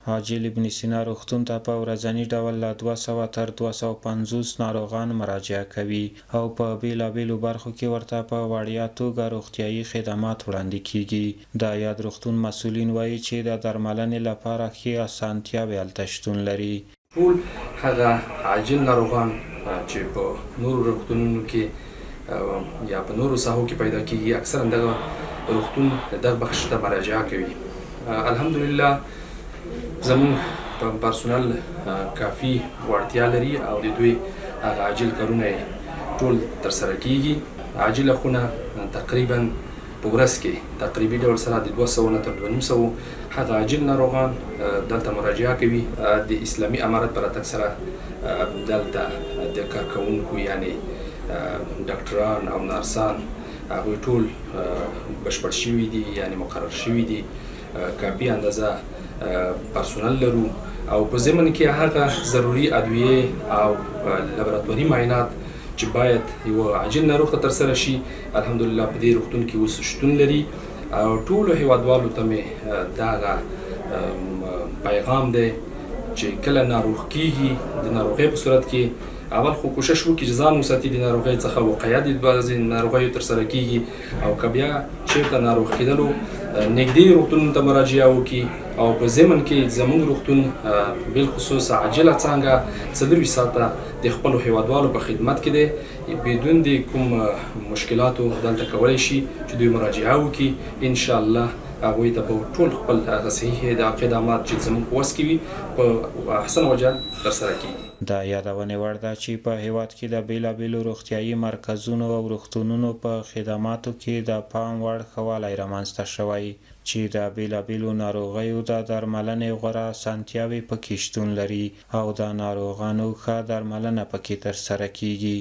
عاجل ابن سینا روغتون ته په ورځني ډول له 200 تر 250 ناروغان مراجعه کوي او په بیلابیلو برخو کې ورته په وړیا توګه روغتیايي خدمات وړاندې کیږي. د یاد روغتون مسؤلین وایي چې د درملنې لپاره ښې اسانتیاوې هلته شتون لري. ټول هغه عاجل ناروغان چې په نورو روغتونونو کې یا په نورو ساحو کې پیدا کیږي اکثرا دغه روغتون دغه بخش ته مراجعه کوي. الحمدلله زمون پرسونل کافي وړتیا لري او د دوی هغه عاجل کارونه ټول ترسره کیږي. عاجله خونه تقریبا په ورځ کې تقریبي ډول سره د 200 نه تر 250 هغه عاجل ناروغان دلته مراجعه کوي. د اسلامي امارت پر راتګ سره دلته د کارکوونکو یعنی ډاکټران او نرسان هغوی ټول بشپړ شوي دي یعنی مقرر شوي دي. کافي اندازه پرسونل لرو او په ضمن کې هغه ضروري ادویه او لابراتواري معاینات چې باید یو عاجل ناروغ ته ترسره شي الحمدلله په دې روغتون کې اوس شتون لري. او ټولو هیوادوالو ته مې دغه پیغام دی چې کله ناروغ کیږي د ناروغۍ په صورت کې اول خو کوشش وکړي چې ځان وساتي د ناروغۍ څخه وقایه د بعضې ناروغیو ترسره کیږي او که بیا چېرته ناروغ کېدلو نږدې روغتونونو ته مراجعه وکړي او په ضمن کې زموږ روغتون بالخصوص عاجله څانګه 24 ساعته د خپلو هیوادوالو په خدمت کې دی بدون د کوم مشکلاتو دلته کولی شي چې دوی مراجعه وکړي. انشاءالله هغوی ته به ټول خپل هغه صحیح د خدمات چې زموږ په وس کې وي په احسن وجه ترسره کیږي. دا یادونې وړ ده چې په هیواد کې د بیلابیلو روغتیايي مرکزونو او روغتونونو په خدماتو کې د پام وړ ښه والی رامنځته شوی چې د بیلابیلو ناروغیو د درملنې غوره اسانتیاوې پکې شتون لري او د ناروغانو ښه درملنه پکې ترسره کیږي.